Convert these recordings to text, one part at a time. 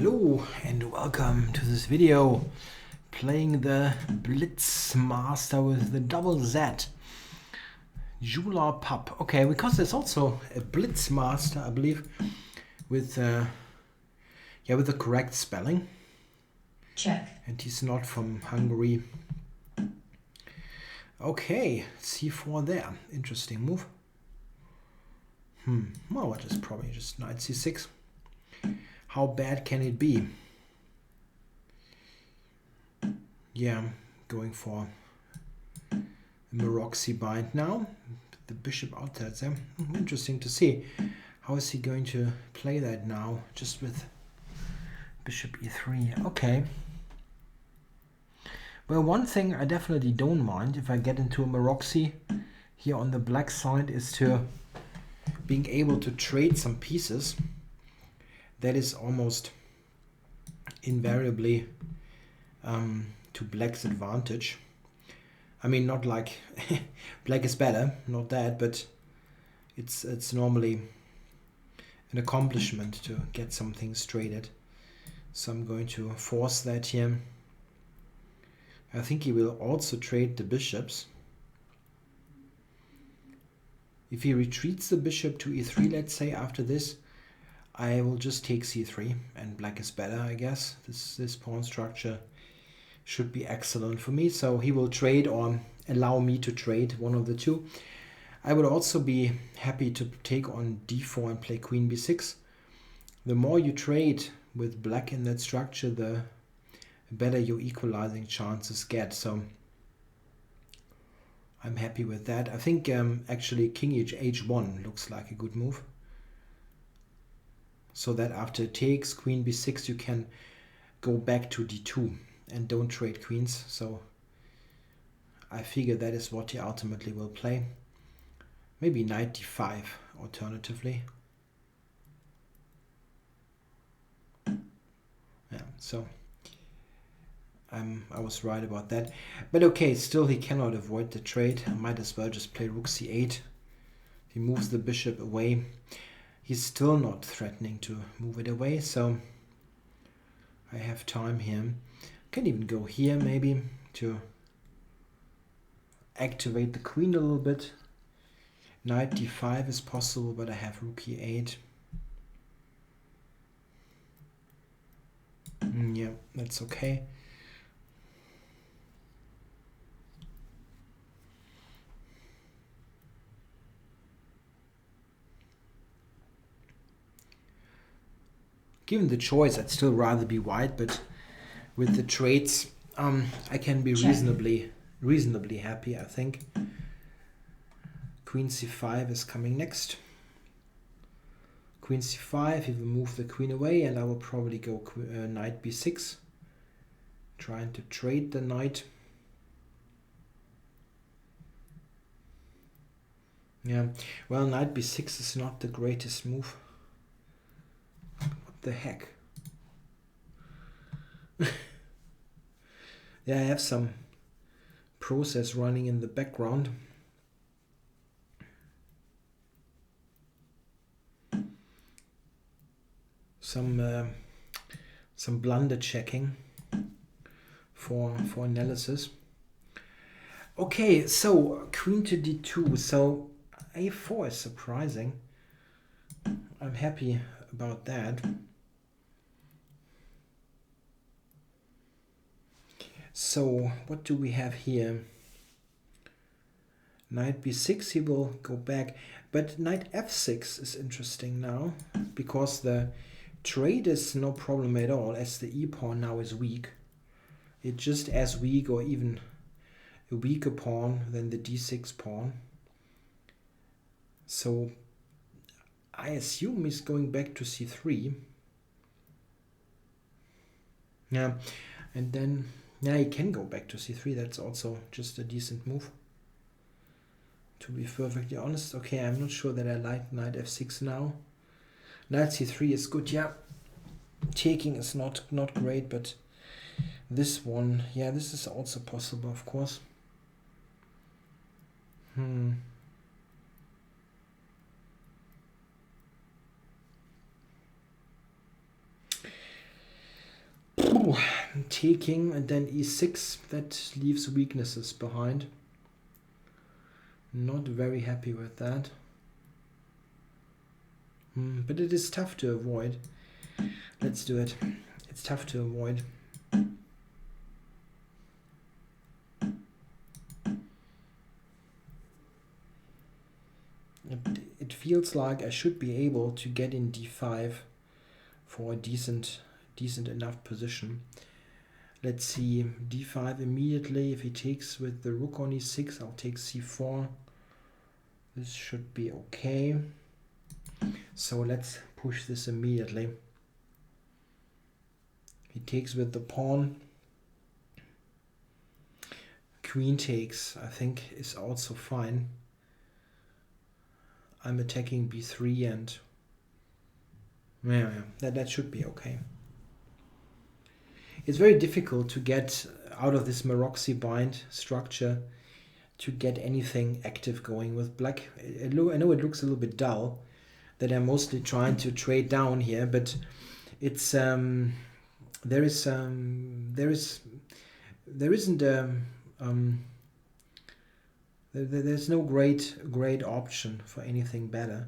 Hello and welcome to this video playing the Blitzzmaster with the double Z. Jula Pup. Okay, because there's also a Blitzzmaster, I believe, with the correct spelling. Check. And he's not from Hungary. Okay, c4 there. Interesting move. Well, it is probably just knight c6. How bad can it be? Yeah, going for a Maroxy bind now. The bishop out there. Interesting to see. How is he going to play that now? Just with bishop e3. Okay. Well, one thing I definitely don't mind if I get into a Maroxy here on the black side is to being able to trade some pieces. That is almost invariably to black's advantage. I mean, not like black is better, not that, but it's normally an accomplishment to get some things traded. So I'm going to force that here. I think he will also trade the bishops. If he retreats the bishop to e3, let's say, after this, I will just take c3, and black is better, I guess. This pawn structure should be excellent for me. So he will trade or allow me to trade, one of the two. I would also be happy to take on d4 and play queen b6. The more you trade with black in that structure, the better your equalizing chances get. So I'm happy with that. I think actually king h1 looks like a good move. So that after it takes queen b6, you can go back to d2 and don't trade queens. So I figure that is what he ultimately will play. Maybe knight d5 alternatively. Yeah, so I was right about that. But okay, still he cannot avoid the trade. I might as well just play rook c8. He moves the bishop away. He's still not threatening to move it away, so I have time here. Can even go here maybe to activate the queen a little bit. Knight d5 is possible, but I have rook e8. Yeah, that's okay. Given the choice, I'd still rather be white, but with the trades, I can be reasonably happy, I think. Queen c5 is coming next. Queen c5, he will move the queen away, and I will probably go knight b6, trying to trade the knight. Yeah, well, knight b6 is not the greatest move. What the heck? Yeah, I have some process running in the background. Some blunder checking for analysis. Okay, so queen to d2. So a4 is surprising. I'm happy about that. So what do we have here? Knight b6, he will go back. But knight f6 is interesting now, because the trade is no problem at all, as the e-pawn now is weak. It's just as weak or even a weaker pawn than the d6 pawn. So I assume he's going back to c3. Yeah, and then yeah, he can go back to c3. That's also just a decent move, to be perfectly honest. Okay, I'm not sure that I like knight f6 now. Knight c3 is good, yeah. Taking is not great, but this one, yeah, this is also possible, of course. So taking and then e6, that leaves weaknesses behind. Not very happy with that. But it is tough to avoid. Let's do it. It's tough to avoid. It feels like I should be able to get in d5 for a decent enough position. Let's see, d5 immediately. If he takes with the rook on e6, I'll take c4. This should be okay. So let's push this immediately. He takes with the pawn. Queen takes, I think, is also fine. I'm attacking b3 and yeah, that should be okay. It's very difficult to get out of this Maroczy bind structure to get anything active going with black. I know it looks a little bit dull that I'm mostly trying to trade down here, but it's there's no great option for anything better.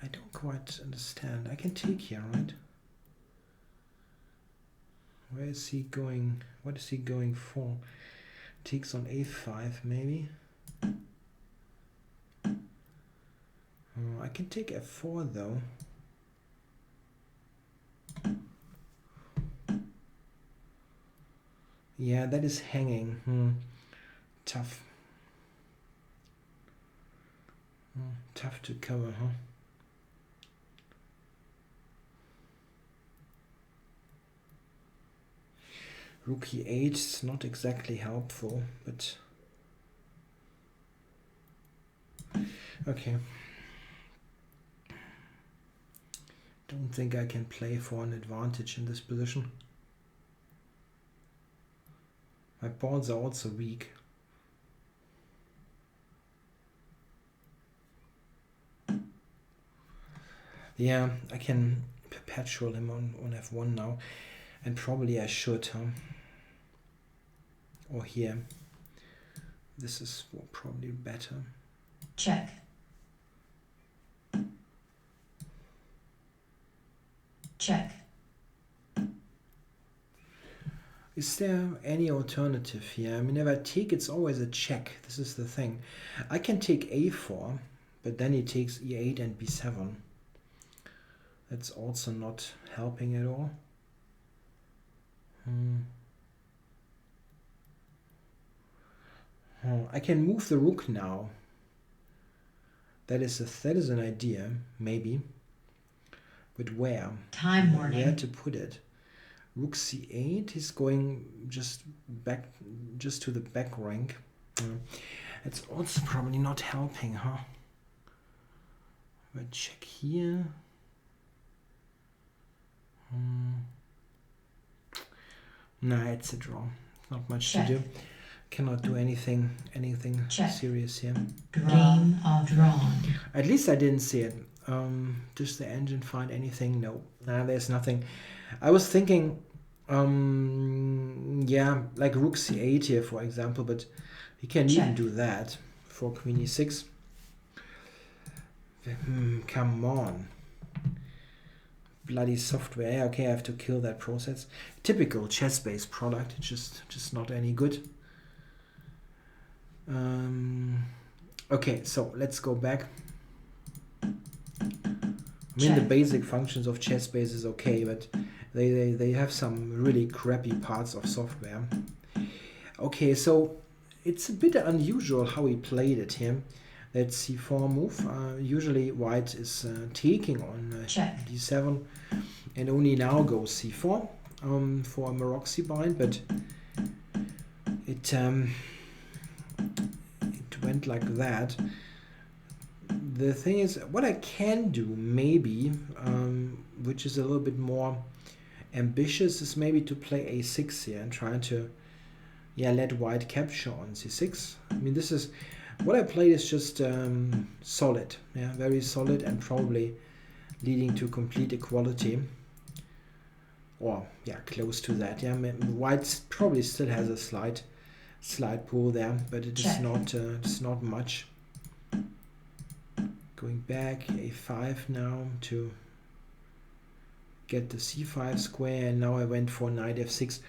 I don't quite understand. I can take here, right? Where is he going? What is he going for? Takes on a5 maybe. Oh, I can take f4 though. Yeah, that is hanging. Tough. Tough to cover, huh? Rook e8 is not exactly helpful, but okay. Don't think I can play for an advantage in this position. My pawns are also weak. Yeah, I can perpetual him on f1 now, and probably I should, huh? Or here. This is probably better. Check. Check. Is there any alternative here? I mean, if I take, it's always a check. This is the thing. I can take a4, but then he takes e8 and b7. That's also not helping at all. I can move the rook now. That is an idea, maybe. But where? Time warning. Where to put it? Rook c8. He's going just to the back rank. It's also probably not helping, huh? But check here. Nah, it's a draw. Not much to do. Cannot do anything serious here. Game of drawn. At least I didn't see it. Does the engine find anything? No. Nah, there's nothing. I was thinking, yeah, like rook c8 here, for example, but he can even do that for queen e6. Come on. Bloody software. Yeah, okay, I have to kill that process. Typical chess-based product. It's just not any good. Okay, so let's go back. I mean, the basic functions of chess-base is okay, but they have some really crappy parts of software. Okay, so it's a bit unusual how he played it here. That c4 move. Usually white is taking on d7 and only now goes c4 for a Maroczy bind, but it went like that. The thing is, what I can do maybe, which is a little bit more ambitious, is maybe to play a6 here and try to let white capture on c6. I mean, this is what I played is just solid, very solid, and probably leading to complete equality. or yeah, close to that. Yeah, white probably still has a slight pull there, but it is not it's not much. Going back a5 now to get the c5 square, and now I went for knight f6.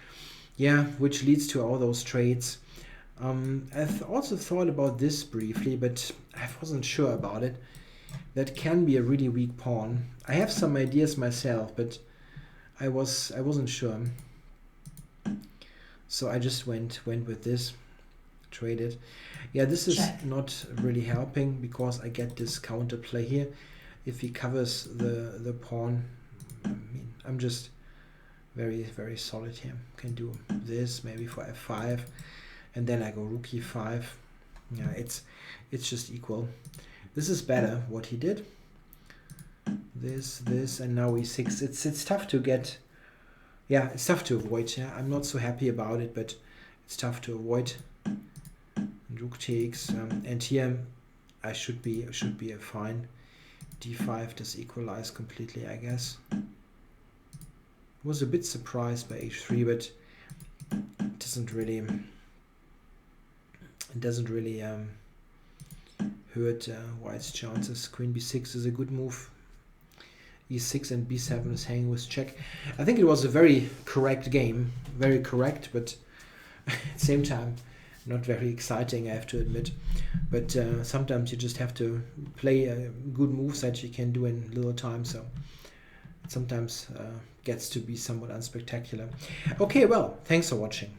Yeah, which leads to all those trades. I've also thought about this briefly, but I wasn't sure about it. That can be a really weak pawn. I have some ideas myself, but I wasn't sure. So I just went with this, traded. Yeah, this is not really helping because I get this counterplay here. If he covers the pawn, I mean, I'm just very, very solid here. Can do this maybe for f5, and then I go rook e5. Yeah, it's just equal. This is better what he did. This, and now e6. It's tough to get. Yeah, it's tough to avoid. Yeah, I'm not so happy about it, but it's tough to avoid. And rook takes, and here I should be fine. d5 does equalize completely, I guess. Was a bit surprised by h3, but it doesn't really hurt white's chances. Queen b6 is a good move. e6 and b7 is hanging with check. I think it was a very correct game, very correct, but at the same time not very exciting, I have to admit. But sometimes you just have to play good moves that you can do in little time, so it sometimes gets to be somewhat unspectacular. Okay, well, thanks for watching.